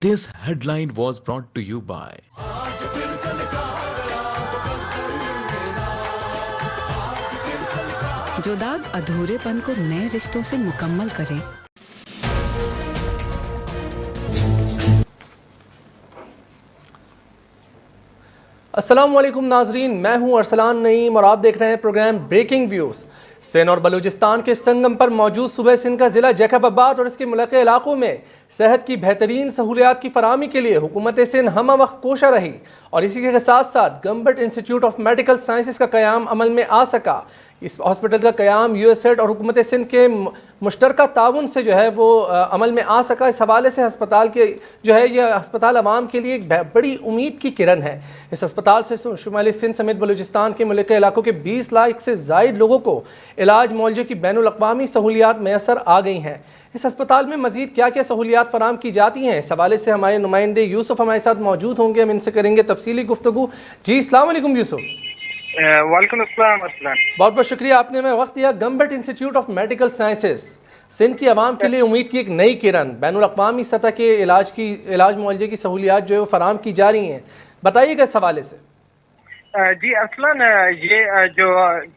This headline was brought to you by जो दाग अधूरेपन को नए रिश्तों से मुकम्मल करे। अस्सलामुअलैकुम नाजरीन, मैं हूं अरसलान नईम और आप देख रहे हैं प्रोग्राम ब्रेकिंग व्यूज़। सिंध और बलूचिस्तान के संगम पर मौजूद सूबे सिंध का ज़िला जैकबाबाद और इसके मुलक्के इलाकों में सेहत की बेहतरीन सहूलियात की फराहमी के लिए हुकूमत सिंध हम वक्त कोशा रही और इसी के साथ साथ government Institute of Medical sciences का क़याम अमल में आ सका। इस हॉस्पिटल का क़याम यूएसएड और हुकूमत सिंध के मुश्तरका ताउन से जो है वो अमल में आ सका। इस हवाले से अस्पताल के जो है यह अस्पताल आवाम के लिए एक बड़ी उम्मीद की किरण है। इस अस्पताल से शुमाली सिंध समेत बलूचिस्तान के मुल्के इलाकों के 20 लाख से ज़ायद लोगों को इलाज मुआलजे की बैनुल अक़वामी सहूलियात मैसर आ गई हैं। इस अस्पताल में मज़ीद क्या क्या सहूलियात फराम की जाती हैं, इस हवाले से हमारे नुमाइंदे यूसुफ हमारे साथ मौजूद होंगे। हम इनसे करेंगे तफसीली गुफ्तगू। जी अस्सलाम वालेकुम यूसुफ। वालेकुम अस्सलाम अरसलान। बहुत बहुत शुक्रिया, आपने हमें वक्त दिया। Government Institute of Medical Sciences Sindh की आवाम के लिए उम्मीद की एक नई किरण, बैनुल अक़वामी सतह के इलाज मुआलजे की सहूलियात जो है वो फराम की जा रही हैं, बताइएगा इस हवाले से। जी अरसलान, ये जो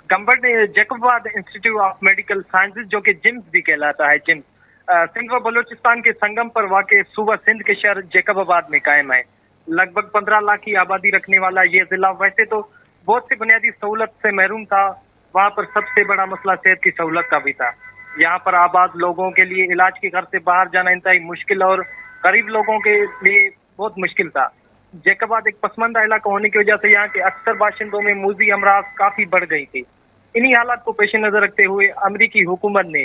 government Jacobabad institute of Medical sciences जो कि जिम्स भी कहलाता है, जिम्स सिंध व बलूचिस्तान के संगम पर वाक़ सूबा सिंध के शहर जैकबाबाद में कायम है। लगभग 15 लाख की आबादी रखने वाला ये जिला वैसे तो बहुत सी बुनियादी सहूलत से महरूम था। वहाँ पर सबसे बड़ा मसला सेहत की सहूलत का भी था। यहाँ पर आबाद लोगों के लिए इलाज के घर से बाहर जाना इंतहाई मुश्किल और गरीब लोगों के लिए बहुत मुश्किल था। जैकबाबाद एक पसमानदा इलाका होने की वजह से यहाँ के अक्सर बाशिंदों में मूजी अमराज काफी बढ़ गई थी। इन्हीं हालात को पेश नजर रखते हुए अमरीकी हुकूमत ने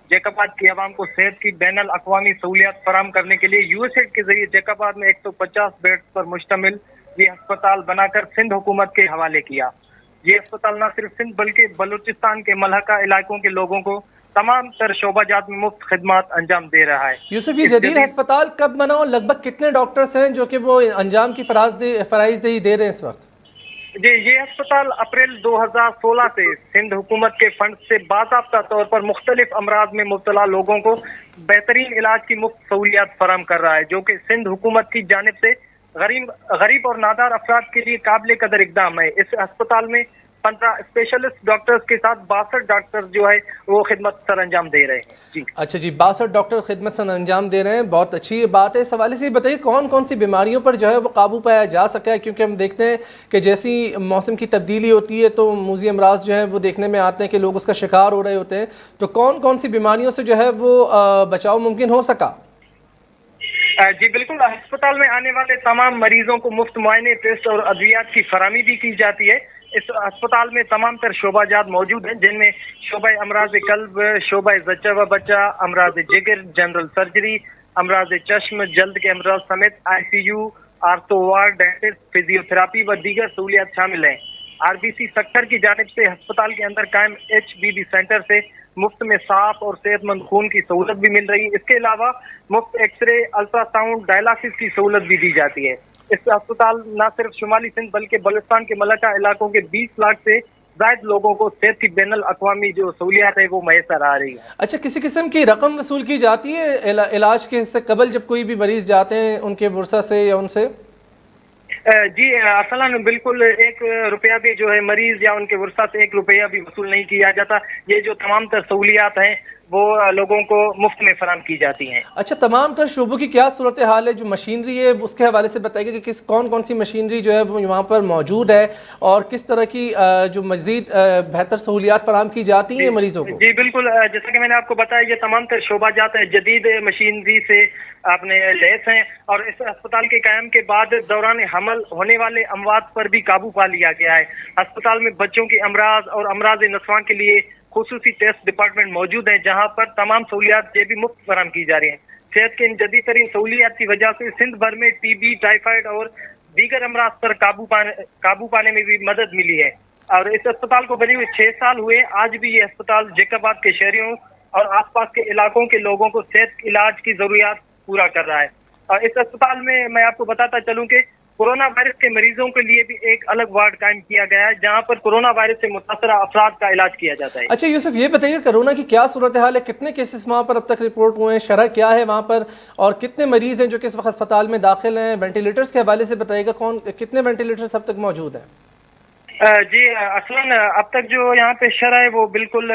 जैकबाबाद की आवाम को सेहत की बैनुल अक़वामी सहूलियात फराम करने के लिए यूएसएड के जरिए जैकबाबाद में 150 बेड्स पर मुश्तमिल ये अस्पताल बनाकर सिंध हुकूमत के हवाले किया। ये अस्पताल न सिर्फ सिंध बल्कि बलूचिस्तान के मलहका इलाकों के लोगों को तमाम तर शोबाजात में मुफ्त खिदमत अंजाम दे रहा है। यूसुफ, ये जदीद अस्पताल कब बना और लगभग कितने डॉक्टर्स हैं जो कि वो अंजाम की फराइज़दही दे रहे हैं इस वक्त? जी, ये अस्पताल अप्रैल 2016 से सिंध हुकूमत के फंड से बाज़ाब्ता तौर पर मुख्तलिफ अमराज में मुब्तला लोगों को बेहतरीन इलाज की मुफ्त सहूलियात फराम कर रहा है, जो कि सिंध हुकूमत की जानिब से गरीब और नादार अफराद के लिए काबिल कदर इकदाम है। इस अस्पताल में 15 स्पेशलिस्ट डॉक्टर्स के साथ 62 डॉक्टर जो है वो खिदमत सर अंजाम दे रहे हैं। जी अच्छा जी, 62 डॉक्टर खिदमत सर अंजाम दे रहे हैं, बहुत अच्छी बात है। इस हवाले से बताइए कौन कौन सी बीमारियों पर जो है वो काबू पाया जा सका है, क्योंकि हम देखते हैं कि जैसी मौसम की तब्दीली होती है तो मूजी अमराज जो है वो देखने में आते हैं कि लोग उसका शिकार हो रहे होते हैं, तो कौन कौन सी बीमारियों से जो है वो बचाव मुमकिन हो सका? जी बिल्कुल, अस्पताल में आने वाले तमाम मरीजों को मुफ्त मुआयने, टेस्ट और अद्वियात की फराहमी भी की जाती है। इस अस्पताल में तमाम तर शोबाजात मौजूद हैं, जिनमें शोबा अमराज कल्ब, शोबा जच्चा व बच्चा, अमराज जिगर, जनरल सर्जरी, अमराज चश्म, जल्द के अमराज समेत ICU, ortho ward, dentist, physiotherapy व दीगर सहूलियात शामिल हैं। RBC सेक्टर की जानिब से अस्पताल के अंदर कायम HBB सेंटर से मुफ्त में साफ और सेहतमंद खून की सहूलत भी मिल रही है। इसके अलावा मुफ्त एक्सरे, अल्ट्रासाउंड, डायलिसिस की सहूलत भी दी जाती है। इस अस्पताल न सिर्फ शुमाली सिंध बल्कि बलूचिस्तान के मलका इलाकों के 20 लाख से ज़ायद लोगों को सेहत की बैनुल अक़वामी जो सहूलियात है वो मैसर आ रही है। अच्छा, किसी किस्म की रकम वसूल की जाती है इलाज के से कबल जब कोई भी मरीज जाते हैं उनके वर्सा से या उनसे? जी असल बिल्कुल, 1 रुपया भी जो है मरीज या उनके वर्सा से 1 रुपया भी वसूल नहीं किया जाता। ये जो तमाम तर सहूलियात हैं वो लोगों को मुफ्त में फराम की जाती हैं। अच्छा, तमाम तर शोबों की क्या सूरत हाल है? जो मशीनरी है उसके हवाले से बताइए कि कौन कौन सी मशीनरी जो है वो वहाँ पर मौजूद है और किस तरह की जो मजीद बेहतर सहूलियात फराम की जाती हैं मरीजों को? जी बिल्कुल, जैसा कि मैंने आपको बताया ये तमाम तर शोबाजात हैं जदीद मशीनरी से आपने लैस हैं और इस अस्पताल के कायम के बाद दौरान हमल होने वाले अमवात पर भी काबू पा लिया गया है। अस्पताल में बच्चों के अमराज और अमराज नस्वां के लिए खुसूसी टेस्ट डिपार्टमेंट मौजूद है, जहां पर तमाम सहूलियात ये भी मुफ्त फराम की जा रही हैं। सेहत के इन जदीद तरीन सहूलियात की वजह से सिंध भर में TB, टाइफाइड और दीगर अमराज पर काबू पाने में भी मदद मिली है। और इस अस्पताल को बने हुए 6 साल हुए। आज भी ये अस्पताल जैकबाबाद के शहरियों और आसपास के इलाकों के लोगों को सेहत इलाज की जरूरियात पूरा कर रहा है। और इस अस्पताल में मैं आपको बताता चलूं कि कोरोना वायरस के मरीजों के लिए भी एक अलग वार्ड कायम किया गया है जहां पर कोरोना वायरस से मुतासरा अफराद का इलाज किया जाता है। अच्छा यूसुफ, ये बताइए कोरोना की क्या सूरत हाल है, कितने केसेस वहाँ पर अब तक रिपोर्ट हुए हैं, शरह क्या है वहाँ पर, और कितने मरीज हैं जो कि इस वक्त अस्पताल में दाखिल हैं? वेंटिलेटर्स के हवाले से बताइएगा, कितने वेंटिलेटर्स अब तक मौजूद हैं? जी असलन अब तक जो यहाँ पे शरह है वो बिल्कुल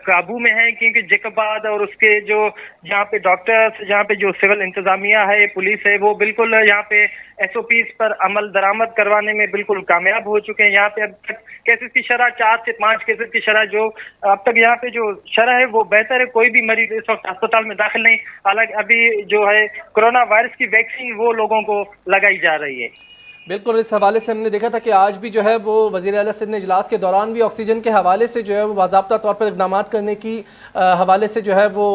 काबू में है, क्योंकि जैकबाद और उसके जो यहाँ पे डॉक्टर्स, यहाँ पे जो सिविल इंतजामिया है, पुलिस है, वो बिल्कुल यहाँ पे SOPs पर अमल दरामद करवाने में बिल्कुल कामयाब हो चुके हैं। यहाँ पे अब तक केसेस की शरह 4 से 5 केसेस की शरह जो अब तक यहाँ पे जो शरह है वो बेहतर है। कोई भी मरीज इस वक्त अस्पताल में दाखिल नहीं। हालांकि अभी जो है कोरोना वायरस की वैक्सीन वो लोगों को लगाई जा रही है। बिल्कुल, इस हवाले से हमने देखा था कि आज भी जो है वो वज़ीर आला सिंध ने इजलास के दौरान भी ऑक्सीजन के हवाले से जो है वो बाज़ाब्ता तौर पर इक़दाम करने की हवाले से जो है वो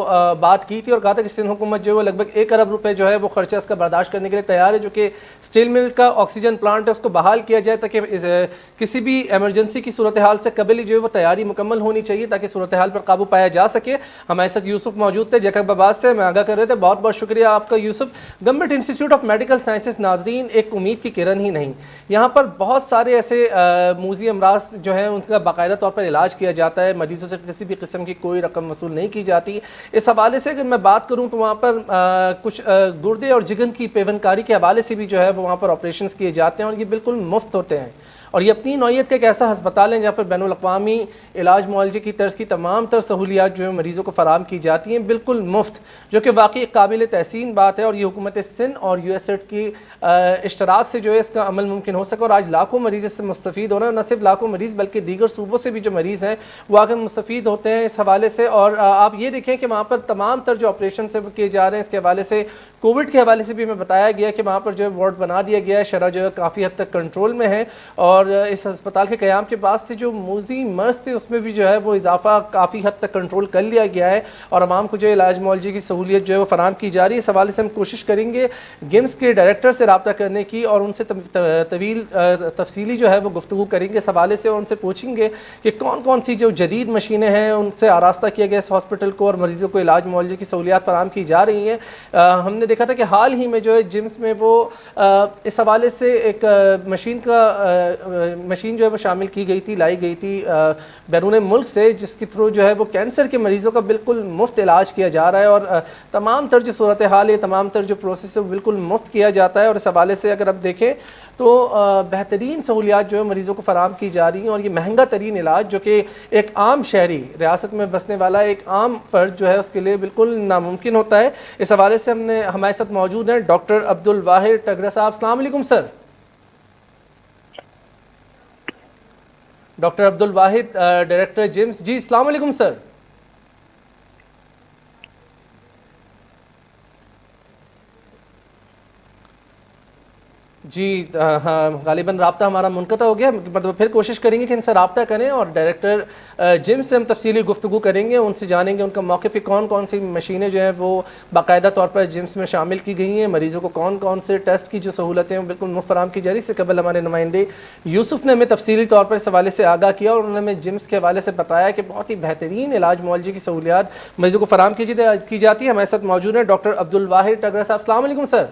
बात की थी और कहा था कि सिंध हुकूमत जो है वो लगभग 1 अरब रुपए जो है वो खर्चा इसका बर्दाश्त करने के लिए तैयार है, जो कि स्टील मिल का ऑक्सीजन प्लांट है उसको बहाल किया जाए ताकि किसी भी एमरजेंसी की सूरत हाल से कबल ही जो है वो तैयारी मुकम्मल होनी चाहिए ताकि सूरत हाल पर काबू पाया जा सके। हमारे साथ यूसुफ मौजूद थे जैकबाबाद से, हमें आगाह कर रहे थे। बहुत बहुत शुक्रिया आपका Yusuf. Government Institute of Medical sciences नाजरीन एक उम्मीद की किरण ही नहीं, यहाँ पर बहुत सारे ऐसे मूजी अमराज जो हैं उनका बाकायदा तौर पर इलाज किया जाता है, मरीजों से किसी भी किस्म की कोई रकम वसूल नहीं की जाती। इस हवाले से अगर मैं बात करूँ तो वहाँ पर कुछ गुर्दे और जिगन की पेवनकारी के हवाले से भी जो है वो वहाँ पर ऑपरेशन किए जाते हैं और ये बिल्कुल मुफ्त होते हैं। और ये अपनी नौयत का एक ऐसा हस्पताल है जहाँ पर बैनुल अक़वामी इलाज मुआलजे की तर्ज की तमाम तर सहूलियात जो है मरीज़ों को फराहम की जाती हैं बिल्कुल मुफ्त, जो कि वाकई काबिल तहसीन बात है। और ये हुकूमत सिंध और USAID की इश्तराक से जो है इसका अमल मुमकिन हो सका और आज लाखों मरीज़ इससे मुस्तफ़ीद हो रहे हैं। न सिर्फ लाखों मरीज़ बल्कि दीगर सूबों से भी जो मरीज़ हैं वो आकर मुस्तफ़ीद होते हैं इस हवाले से। और आप ये देखें कि वहाँ पर तमाम तर जो ऑपरेशन है वो किए जा रहे हैं। इसके हवाले से कोविड के हवाले से भी हमें बताया गया कि वहाँ पर जो है वार्ड बना दिया गया है, शरह जो है काफ़ी हद तक कंट्रोल में है। और इस अस्पताल के क़याम के बाद से जो मूजी मर्ज थे उसमें भी जो है वो इजाफा काफ़ी हद तक कंट्रोल कर लिया गया है और आवाम को जो इलाज मुआलजे की सहूलियत जो है वो फराहम की जा रही है। इस हवाले से हम कोशिश करेंगे GIMS के डायरेक्टर से रब्ता करने की और उनसे तफसीली जो है वो गुफ्तगू करेंगे इस हवाले से और उनसे पूछेंगे कि कौन कौन सी जो जदीद मशीनें हैं उनसे आरास्ता किया गया इस हॉस्पिटल को और मरीज़ों को इलाज मुआलजे की सहूलियात फराहम की जा रही हैं। हमने देखा था कि हाल ही में जो है GIMS में वो इस हवाले से एक मशीन जो है वो शामिल की गई थी, लाई गई थी बैरून मुल्क से, जिसके थ्रू जो है वो कैंसर के मरीज़ों का बिल्कुल मुफ्त इलाज किया जा रहा है और तमाम तर जो सूरत हाल है, तमाम तर जो प्रोसेस है वो बिल्कुल मुफ्त किया जाता है। और इस हवाले से अगर आप देखें तो बेहतरीन सहूलियात जो है मरीज़ों को फराहम की जा रही हैं और ये महंगा तरीन इलाज जो कि एक आम शहरी रियासत में बसने वाला एक आम फ़र्द जो है उसके लिए बिल्कुल नामुमकिन होता है। इस हवाले से हमारे साथ मौजूद हैं डॉक्टर अब्दुल वाहिद टगरा साहब। अस्सलाम वालेकुम सर। डॉक्टर अब्दुल वाहिद डायरेक्टर GIMS। जी अस्सलाम वालेकुम सर। जी हाँ, गालिबन राब्ता हमारा मुनक़ता हो गया, मतलब फिर कोशिश करेंगे कि इनसे राब्ता करें और डायरेक्टर GIMS से हम तफसीली गुफ्तगू करेंगे, उनसे जानेंगे उनका मौक़िफ़ कौन कौन सी मशीनें जो हैं वो बाकायदा तौर पर GIMS में शामिल की गई हैं, मरीज़ों को कौन कौन से टेस्ट की जो सहूलतें हैं बिल्कुल मुफ्त फराहम की जा रही। इससे कबल हमारे नुमाइंदे यूसुफ ने हमें तफसीली तौर पर इस हवाले से आगाह किया और उन्होंने हमें GIMS के हवाले से बताया कि बहुत ही बेहतरीन इलाज मुआलजे की सहूलियात मरीज़ों को फराहम की जाती है। हमारे साथ मौजूद हैं डॉक्टर अब्दुल वाहिद टगरा साहब। अस्सलाम वालेकुम सर।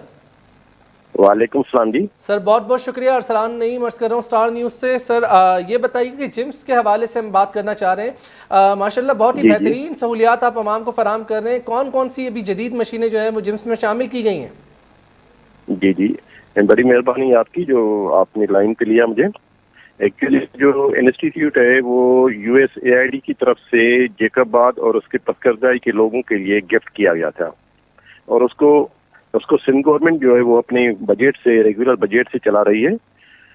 वालेकुम सलाम जी। सर बहुत बहुत शुक्रिया। अरसलान नईम अर्ज़ कर रहा हूँ स्टार न्यूज़ से। सर ये बताइए कि GIMS के हवाले से हम बात करना चाह रहे हैं। माशाल्लाह बहुत ही बेहतरीन सहूलियात आप आवाम को फराहम कर रहे हैं। कौन कौन सी अभी जदीद मशीनें जो हैं वो GIMS में शामिल की गई हैं? जी जी, बड़ी मेहरबानी आपकी जो आपने लाइन पे लिया मुझे। एक्चुअली जो इंस्टीट्यूट है वो USAID की तरफ से जैकबाद और उसके पसकरदाई के लोगों के लिए गिफ्ट किया गया था और उसको सिंध गवर्नमेंट जो है वो अपने बजट से, रेगुलर बजट से चला रही है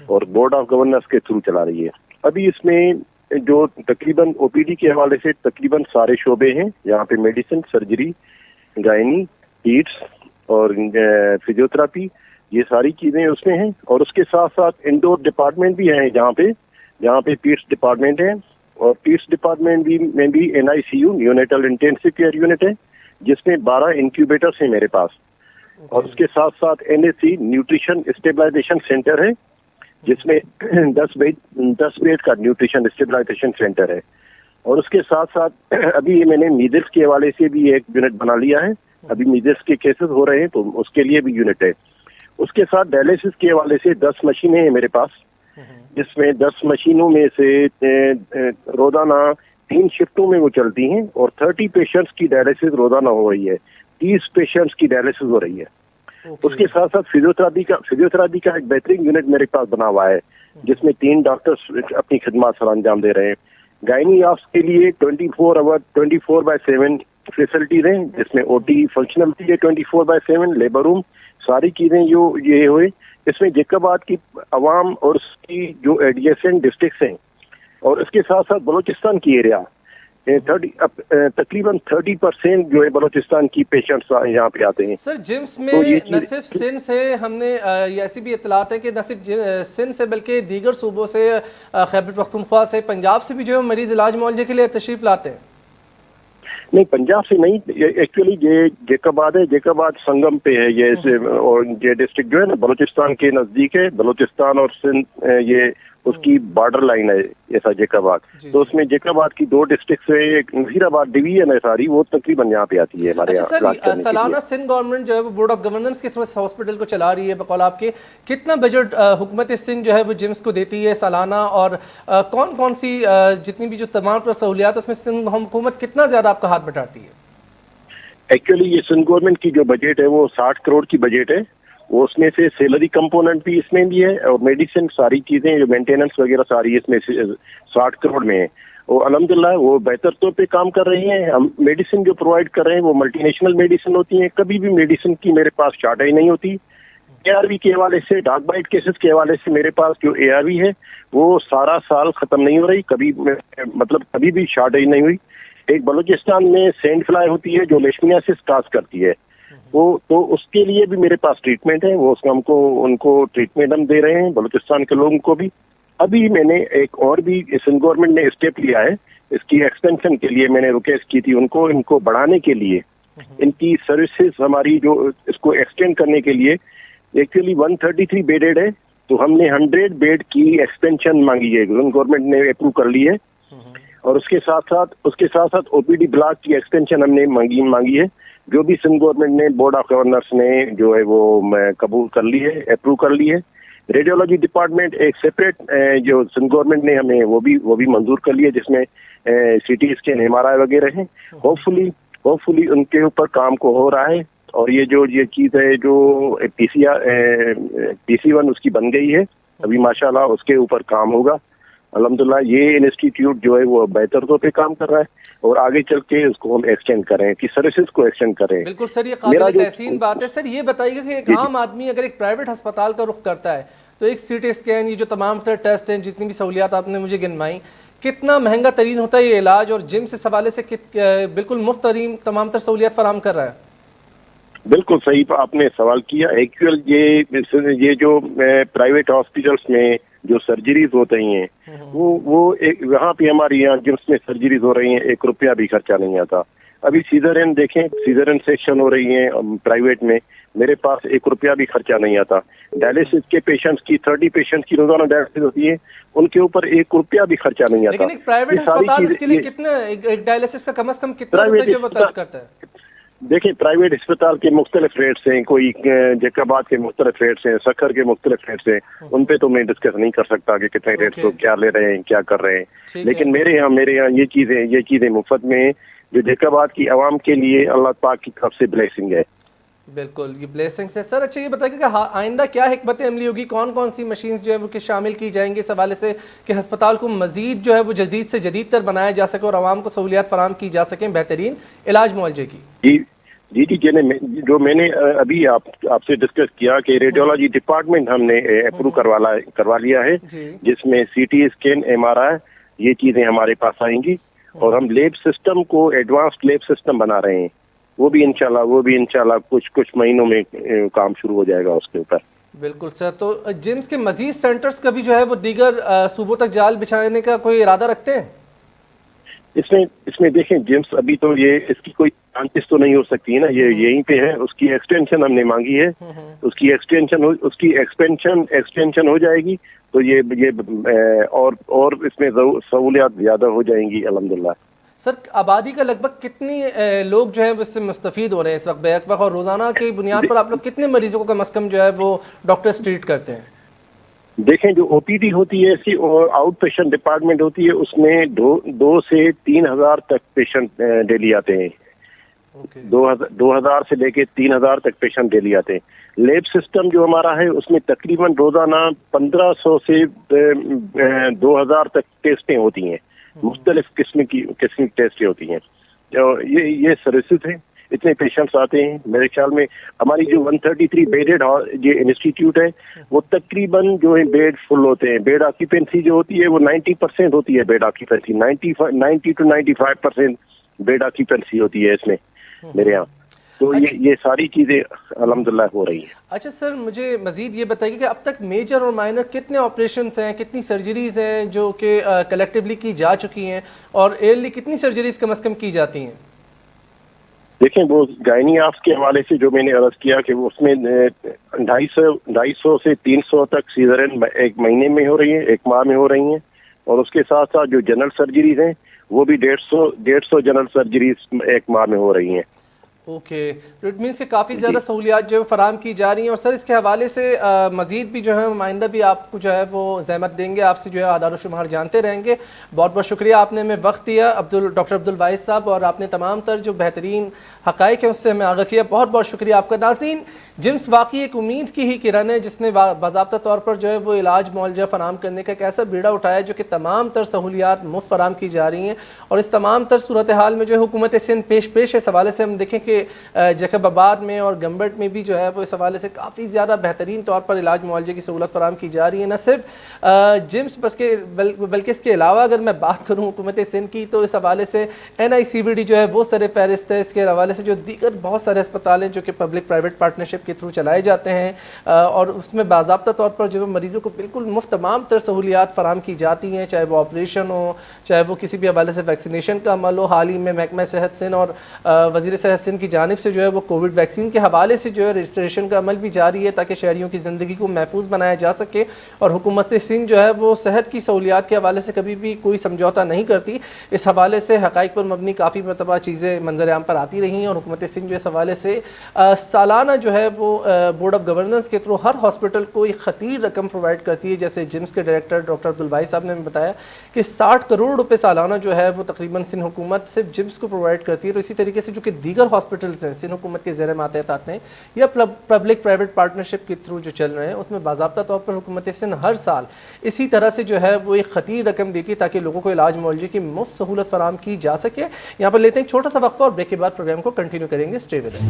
और बोर्ड ऑफ गवर्नर्स के थ्रू चला रही है। अभी इसमें जो तकरीबन OPD के हवाले से तकरीबन सारे शोबे हैं, यहाँ पे मेडिसिन, सर्जरी, गायनी, हीट्स और फिजियोथेरापी, ये सारी चीज़ें उसमें हैं। और उसके साथ साथ इंडोर डिपार्टमेंट भी हैं जहाँ पे पीट्स डिपार्टमेंट है और पीट्स डिपार्टमेंट में भी NICU, neonatal intensive care unit है, जिसमें 12 इंक्यूबेटर्स हैं मेरे पास। और उसके साथ साथ NAC न्यूट्रिशन स्टेबलाइजेशन सेंटर है, जिसमें 10 बेड का न्यूट्रिशन स्टेबलाइजेशन सेंटर है। और उसके साथ साथ अभी मैंने मीजल्स के हवाले से भी एक यूनिट बना लिया है। अभी मीजल्स के केसेस हो रहे हैं तो उसके लिए भी यूनिट है। اس کے ساتھ ڈائلیسس کے حوالے سے 10 مشینیں ہیں میرے پاس، جس میں 10 مشینوں میں سے روزانہ 3 شفٹوں میں وہ چلتی ہیں، اور 30 پیشنٹس کی ڈائلیسس روزانہ ہو رہی ہے، 30 پیشنٹس کی ڈائلیسس ہو رہی ہے۔ اس کے ساتھ ساتھ فزیوتھراپی کا ایک بہترین یونٹ میرے پاس بنا ہوا ہے، جس میں 3 ڈاکٹرز اپنی خدمات سر انجام دے رہے ہیں۔ گائنی آفس کے لیے 24/7 فیسلٹیز ہیں، جس میں او ٹی فنکشنل ہے 24/7، لیبر روم، ساری چیزیں جو یہ ہوئے۔ اس میں جیکب آباد کی عوام اور اس کی جو ایڈجیسنٹ ڈسٹرکٹس ہیں، اور اس کے ساتھ ساتھ بلوچستان کی ایریا، تقریباً 30% جو ہے بلوچستان کی پیشنٹس یہاں پہ آتے ہیں۔ سر جمس میں نہ صرف سندھ سے ہم نے ایسی بھی اطلاعات ہیں کہ نہ صرف سندھ سے بلکہ دیگر صوبوں سے، خیبر پختونخوا سے، پنجاب سے بھی جو ہے مریض علاج معالجے کے لیے تشریف لاتے ہیں؟ نہیں، پنجاب سے نہیں، ایکچولی یہ جیکب آباد ہے، جیکب آباد سنگم پہ ہے یہ، اور یہ ڈسٹرکٹ جو ہے نا بلوچستان کے نزدیک ہے، بلوچستان اور سندھ یہ اس کی بارڈر لائن ہے ایسا جیکب آباد۔ تو اس میں جیکب آباد کی 2 ڈسٹرکٹ سے ایک نذیر آباد ڈویژن ہے ساری، وہ تقریباً یہاں پہ آتی ہے ہمارے یہاں۔ سر سالانہ سندھ گورنمنٹ جو ہے وہ بورڈ آف گورننس کے تھرو اس ہاسپٹل کو چلا رہی ہے، بقول آپ کے کتنا بجٹ حکومت سندھ جو ہے وہ جمس کو دیتی ہے سالانہ، اور کون کون سی جتنی بھی جو تمام پر سہولیات اس میں سندھ حکومت کتنا زیادہ آپ کا ہاتھ بٹاتی ہے؟ ایکچولی یہ سندھ گورنمنٹ کی جو بجٹ ہے وہ 60 کروڑ کی بجٹ ہے، وہ اس میں سے سیلری کمپوننٹ بھی اس میں بھی ہے، اور میڈیسن ساری چیزیں جو مینٹیننس وغیرہ ساری اس میں 60 کروڑ میں ہے۔ اور الحمدللہ وہ بہتر طور پہ کام کر رہی ہیں۔ ہم میڈیسن جو پرووائڈ کر رہے ہیں وہ ملٹی نیشنل میڈیسن ہوتی ہیں، کبھی بھی میڈیسن کی میرے پاس شارٹیج نہیں ہوتی۔ ARV کے حوالے سے، ڈارک بائٹ کیسز کے حوالے سے میرے پاس جو ARV ہے وہ سارا سال ختم نہیں ہو رہی، کبھی کبھی بھی شارٹیج نہیں ہوئی۔ ایک بلوچستان میں سینڈ فلائی ہوتی ہے جو لیشمینیاسس کاز کرتی ہے، وہ تو اس کے لیے بھی میرے پاس ٹریٹمنٹ ہے، وہ ان کو ٹریٹمنٹ ہم دے رہے ہیں، بلوچستان کے لوگوں کو بھی۔ ابھی میں نے ایک اور بھی سندھ گورنمنٹ نے اسٹیپ لیا ہے، اس کی ایکسپینشن کے لیے میں نے ریکویسٹ کی تھی ان کو بڑھانے کے لیے، ان کی سروسز ہماری جو اس کو ایکسٹینڈ کرنے کے لیے۔ ایکچولی 133 بیڈڈ ہے، تو ہم نے 100 بیڈ کی ایکسپینشن مانگی ہے، گورنمنٹ نے اپروو کر لی ہے، اور اس کے ساتھ ساتھ OPD بلاک کی ایکسٹینشن ہم نے مانگی ہے، جو بھی سندھ گورنمنٹ نے بورڈ آف گورنرس نے جو ہے وہ قبول کر لی ہے، اپروو کر لی ہے۔ ریڈیولوجی ڈپارٹمنٹ ایک سیپریٹ جو سندھ گورنمنٹ نے ہمیں وہ بھی منظور کر لی ہے، جس میں CT اسکین MRI وغیرہ ہیں۔ ہوپفلی ان کے اوپر کام کو ہو رہا ہے، اور یہ چیز ہے جو PC1 اس کی بن گئی ہے، ابھی ماشاءاللہ اس کے اوپر کام ہوگا۔ الحمدللہ یہ انسٹیٹیوٹ جو ہے وہ بہتر طور پہ کام کر رہا ہے، اور آگے چل کے اس کو ہم ایکسٹینڈ کریں کہ سروسز کو ایکسٹینڈ کریں۔ بالکل سر، یہ قابل تحسین بات ہے۔ سر یہ بتائیے کہ ایک عام آدمی اگر ایک پرائیویٹ ہسپتال کا رخ کرتا ہے تو ایک CT اسکین، یہ جو تمام تر ٹیسٹ ہیں، جتنی بھی سہولیات آپ نے مجھے گنوائیں، کتنا مہنگا ترین ہوتا ہے یہ علاج، اور جم سے حوالے سے بالکل مفت ترین تمام تر سہولیات فراہم کر رہا ہے؟ بالکل صحیح آپ نے سوال کیا۔ ایکچوئل یہ جو پرائیویٹ ہاسپٹلس میں جو سرجریز ہوتے ہیں وہ وہاں پہ ہماری یہاں جمس میں سرجریز ہو رہی ہیں، 1 روپیہ بھی خرچہ نہیں آتا۔ ابھی سیزرین دیکھیں، سیزرین سیکشن ہو رہی ہیں پرائیویٹ میں، میرے پاس 1 روپیہ بھی خرچہ نہیں آتا۔ ڈائلیسس کے پیشنٹس کی 30 پیشنٹس کی روزانہ ڈائلیسس ہوتی ہے، ان کے اوپر 1 روپیہ بھی خرچہ نہیں آتا۔ لیکن ایک پرائیویٹ ہسپتال اس کے لیے کتنا، ایک ڈائلیسس کا کم از کم کتنا روپے جو وہ طلب کرتا ہے؟ دیکھیں پرائیویٹ اسپتال کے مختلف ریٹس ہیں، کوئی جیکب آباد کے مختلف ریٹس ہیں، سکھر کے مختلف ریٹس ہیں، ان پہ تو میں ڈسکس نہیں کر سکتا کہ کتنے ریٹس کو کیا لے رہے ہیں، کیا کر رہے ہیں۔ لیکن میرے یہاں یہ چیزیں مفت میں ہیں، جو جیکب آباد کی عوام کے لیے اللہ پاک کی طرف سے بلیسنگ ہے۔ بالکل یہ بلیسنگس ہے سر۔ اچھا یہ بتائیے کہ آئندہ کیا حکمت عملی ہوگی، کون کون سی مشینز جو ہے وہ شامل کی جائیں گے اس حوالے سے کہ ہسپتال کو مزید جو ہے وہ جدید سے جدید تر بنایا جا سکے اور عوام کو سہولیات فراہم کی جا سکیں بہترین علاج معالجے کی؟ جی جو میں نے ابھی آپ سے ڈسکس کیا کہ ریڈیولوجی ڈپارٹمنٹ ہم نے اپروو کروا لیا ہے، جس میں CT اسکین MRI یہ چیزیں ہمارے پاس آئیں گی، اور ہم لیب سسٹم کو ایڈوانسڈ لیب سسٹم بنا رہے ہیں، وہ بھی انشاءاللہ کچھ مہینوں میں کام شروع ہو جائے گا اس کے اوپر۔ بالکل سر۔ تو جمس کے مزید سینٹرز کا بھی جو ہے وہ دیگر صوبوں تک جال بچھانے کا کوئی ارادہ رکھتے ہیں؟ اس میں دیکھیں جمس ابھی تو اس کی کوئی برانچز تو نہیں ہو سکتی ہے نا، یہ یہیں پہ ہے، اس کی ایکسٹینشن ہم نے مانگی ہے، اس کی ایکسٹینشن ہو جائے گی تو یہ اور اس میں سہولیات زیادہ ہو جائیں گی الحمدللہ۔ سر آبادی کا لگ بھگ کتنی لوگ جو ہے وہ اس سے مستفید ہو رہے ہیں اس وقت بیک وقت، اور روزانہ کی بنیاد پر آپ لوگ کتنے مریضوں کو کم از کم جو ہے وہ ڈاکٹرز ٹریٹ کرتے ہیں؟ دیکھیں جو او پی ڈی ہوتی ہے ایسی اور آؤٹ پیشنٹ ڈپارٹمنٹ ہوتی ہے اس میں 2 سے 3,000 تک پیشنٹ ڈیلی آتے ہیں. 2,000 سے لے کے 3,000 تک پیشنٹ ڈیلی آتے ہیں. لیب سسٹم جو ہمارا ہے اس میں تقریباً روزانہ 1,500 سے 2,000 تک ٹیسٹیں ہوتی ہیں، مختلف قسم کی ٹیسٹیں ہوتی ہیں. یہ سروسز ہیں، اتنے پیشنٹس آتے ہیں. میرے خیال میں ہماری جو 133 بیڈڈ یہ انسٹیٹیوٹ ہے وہ تقریباً جو ہے بیڈ فل ہوتے ہیں. بیڈ آکیوپینسی جو ہوتی ہے وہ 90% ہوتی ہے. بیڈ آکیوپینسی 90 to 95% بیڈ آکیوپینسی ہوتی ہے اس میں میرے یہاں. تو یہ ساری چیزیں الحمدللہ ہو رہی ہیں. اچھا سر، مجھے مزید یہ بتائیے کہ اب تک میجر اور مائنر کتنے آپریشنز ہیں، کتنی سرجریز ہیں جو کہ کلیکٹیولی کی جا چکی ہیں، اور ایئرلی کتنی سرجریز کم از کم کی جاتی ہیں؟ دیکھیں وہ گائنی آفس کے حوالے سے جو میں نے عرض کیا کہ اس میں 250 سے 300 تک سیزرین ایک مہینے میں ہو رہی ہیں، ایک ماہ میں ہو رہی ہیں. اور اس کے ساتھ ساتھ جو جنرل سرجریز ہیں وہ بھی 150 جنرل سرجریز ایک ماہ میں ہو رہی ہیں. اوکے، اٹ مینس کہ کافی زیادہ سہولیات جو فراہم کی جا رہی ہیں. اور سر اس کے حوالے سے مزید بھی جو ہے نمائندہ بھی آپ کو جو ہے وہ زحمت دیں گے، آپ سے جو ہے اعداد و شمار جانتے رہیں گے. بہت بہت شکریہ آپ نے ہمیں وقت دیا ڈاکٹر عبدالواحد صاحب، اور آپ نے تمام تر جو بہترین حقائق ہیں اس سے ہمیں آگاہ کیا. بہت بہت شکریہ آپ کا. ناظرین، جمس واقعی ایک امید کی ہی کرن ہے جس نے باضابطہ طور پر جو ہے وہ علاج معالجہ فراہم کرنے کا ایک ایسا بیڑا اٹھایا جو کہ تمام تر سہولیات مفت فراہم کی جا رہی ہیں. اور اس تمام تر صورتحال میں جو ہے حکومت سندھ پیش اس حوالے سے ہم دیکھیں کہ جیکب آباد میں اور گمبٹ میں بھی جو ہے وہ اس حوالے سے کافی زیادہ بہترین طور پر علاج معالجے کی سہولت فراہم کی جا رہی ہے. نہ صرف جمس بلکہ اس کے علاوہ اگر میں بات کروں حکومت سندھ کی تو اس حوالے سے NICVD جو ہے وہ سر فہرست ہے. اس کے حوالے سے جو دیگر بہت سارے اسپتال ہیں جو کہ پبلک پرائیویٹ پارٹنرشپ کے تھرو چلائے جاتے ہیں، اور اس میں باضابطہ طور پر جو ہے مریضوں کو بالکل مفت تمام تر سہولیات فراہم کی جاتی ہیں، چاہے وہ آپریشن ہو، چاہے وہ کسی بھی حوالے سے ویکسینیشن کا عمل ہو. حال ہی میں محکمہ صحت سندھ اور وزیر صحت سندھ کی جانب سے جو ہے وہ کووڈ ویکسین کے حوالے سے جو ہے رجسٹریشن کا عمل بھی جاری ہے تاکہ شہریوں کی زندگی کو محفوظ بنایا جا سکے. اور حکومت سندھ جو ہے وہ صحت کی سہولیات کے حوالے سے کبھی بھی کوئی سمجھوتا نہیں کرتی. اس حوالے سے حقائق پر مبنی کافی مرتبہ چیزیں منظر عام پر آتی رہی ہیں، اور حکومت سندھ جو اس حوالے سے سالانہ جو ہے وہ بورڈ آف گورننس کے تھرو ہر ہاسپٹل کو ایک خطیر رقم پرووائڈ کرتی ہے. جیسے جمس کے ڈائریکٹر ڈاکٹر عبدالواحد صاحب نے بتایا کہ 60 کروڑ روپے سالانہ جو ہے وہ تقریباً سندھ حکومت صرف جمس کو پرووائڈ کرتی ہے. تو اسی طریقے سے جو کہ دیگر ہاسپٹلس ہیں سندھ حکومت کے زیر ماتحت آتے ہیں یا پبلک پرائیویٹ پارٹنرشپ کے تھرو جو چل رہے ہیں، اس میں باضابطہ طور پر حکومت سندھ ہر سال اسی طرح سے جو ہے وہ ایک خطیر رقم دیتی ہے تاکہ لوگوں کو علاج معالجے کی مفت سہولت فراہم کی جا سکے. یہاں پر لیتے ہیں چھوٹا سا وقفہ اور بریک کے بعد پروگرام کو کنٹینیو کریں گے. Stay with us.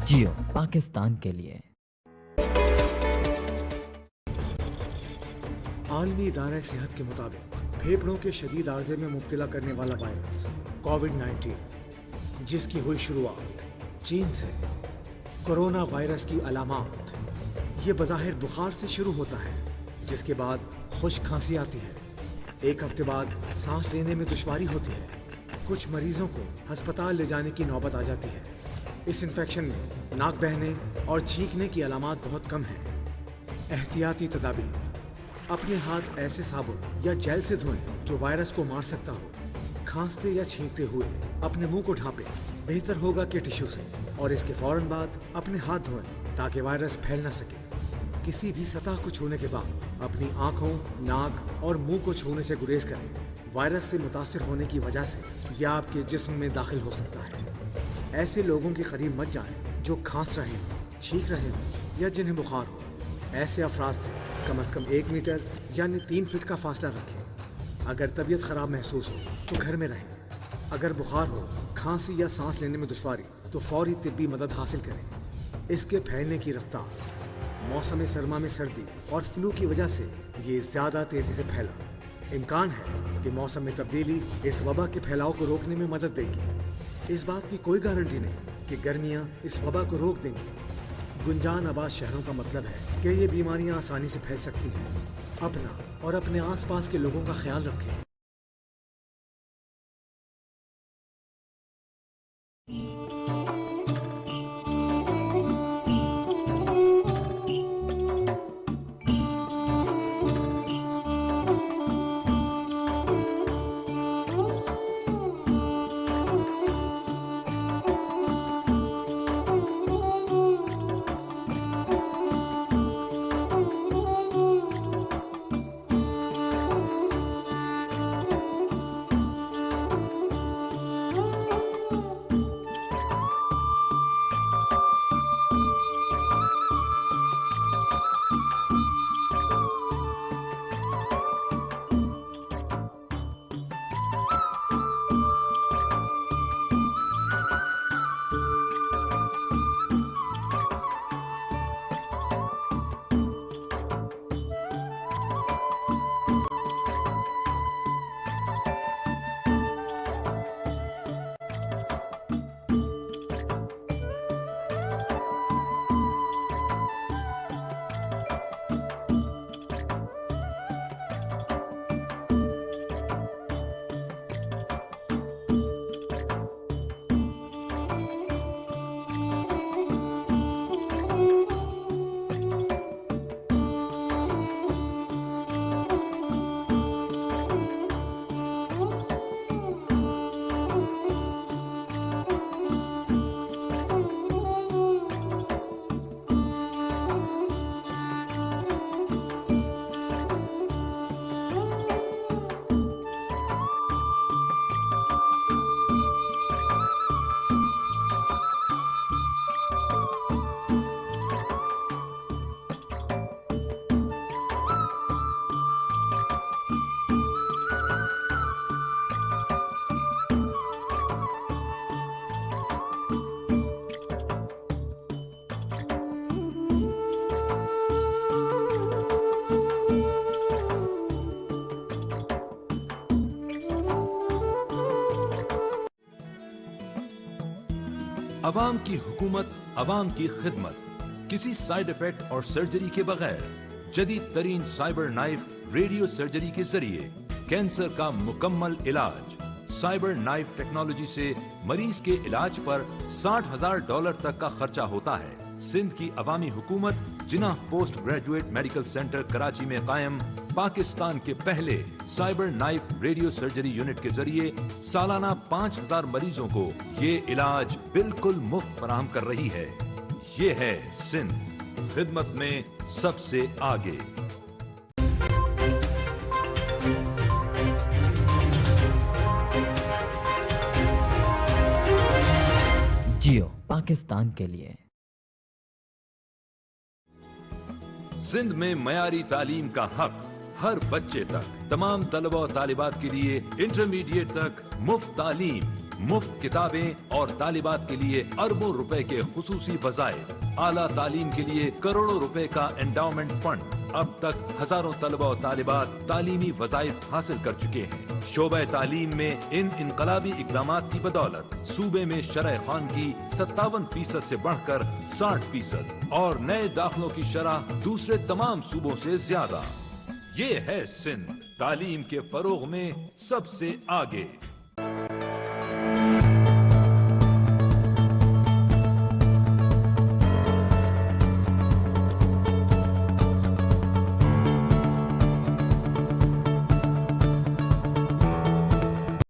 Geo Pakistan کے لیے. عالمی ادارہ صحت کے مطابق پھیپھڑوں کے شدید عارضے میں مبتلا کرنے والا وائرس کووڈ-19 جس کی ہوئی شروعات چین سے. کورونا وائرس کی علامات: یہ بظاہر بخار سے شروع ہوتا ہے جس کے بعد خشک کھانسی آتی ہے. 1 ہفتے بعد سانس لینے میں دشواری ہوتی ہے. کچھ مریضوں کو ہسپتال لے جانے کی نوبت آ جاتی ہے. اس انفیکشن میں ناک بہنے اور چھینکنے کی علامات بہت کم ہیں. احتیاطی تدابیر: اپنے ہاتھ ایسے صابن یا جیل سے دھوئیں جو وائرس کو مار سکتا ہو. کھانستے یا چھینکتے ہوئے اپنے منہ کو ڈھانپیں، بہتر ہوگا کہ ٹشو سے، اور اس کے فوراً بعد اپنے ہاتھ دھوئیں تاکہ وائرس پھیل نہ سکے. کسی بھی سطح کو چھونے کے بعد اپنی آنکھوں، ناک اور منہ کو چھونے سے گریز کریں. وائرس سے متاثر ہونے کی وجہ سے یہ آپ کے جسم میں داخل ہو سکتا ہے. ایسے لوگوں کے قریب مت جائیں جو کھانس رہے ہوں، چھینک رہے ہوں یا جنہیں بخار ہو. ایسے افراد سے کم از کم 1 میٹر یعنی 3 فٹ کا فاصلہ رکھیں. اگر طبیعت خراب محسوس ہو تو گھر میں رہیں. اگر بخار ہو، کھانسی یا سانس لینے میں دشواری تو فوری طبی مدد حاصل کریں. اس کے پھیلنے کی رفتار: موسم سرما میں سردی اور فلو کی وجہ سے یہ زیادہ تیزی سے پھیلا. امکان ہے کہ موسم میں تبدیلی اس وبا کے پھیلاؤ کو روکنے میں مدد دے گی. اس بات کی کوئی گارنٹی نہیں کہ گرمیاں اس وبا کو روک دیں گی. گنجان آباد شہروں کا مطلب ہے کہ یہ بیماریاں آسانی سے پھیل سکتی ہیں. اپنا اور اپنے آس پاس کے لوگوں کا خیال رکھیں. عوام کی حکومت، عوام کی خدمت، کسی سائیڈ افیکٹ اور سرجری کے بغیر جدید ترین سائبر نائف ریڈیو سرجری کے ذریعے کینسر کا مکمل علاج۔ سائبر نائف ٹیکنالوجی سے مریض کے علاج پر $60,000 تک کا خرچہ ہوتا ہے۔ سندھ کی عوامی حکومت Jinnah post graduate medical centre Karachi میں قائم پاکستان کے پہلے cyber knife radio surgery unit کے ذریعے سالانہ 5,000 مریضوں کو یہ علاج بالکل مفت فراہم کر رہی ہے۔ یہ ہے سندھ، خدمت میں سب سے آگے۔ जियो पाकिस्तान के लिए। सिंध में मयारी तालीम का हक हर बच्चे तक, तमाम तलबा और तालिबात के लिए इंटरमीडिएट तक मुफ्त तालीम, मुफ्त किताबें और तालिबात के लिए अरबों रुपए के खुसूसी वज़ाइफ, आला तालीम के लिए करोड़ों रुपए का एंडाउमेंट फंड। अब तक हजारों तलबा और तालिबात तालीमी वज़ाइफ हासिल कर चुके हैं। शोबे तालीम में इन इनकलाबी इक़दामात की बदौलत सूबे में शरह ख़्वान की 57% से बढ़कर 60% और नए दाखिलों की शरह दूसरे तमाम सूबों से ज्यादा। ये है सिंध, तालीम के फरोग में सबसे आगे।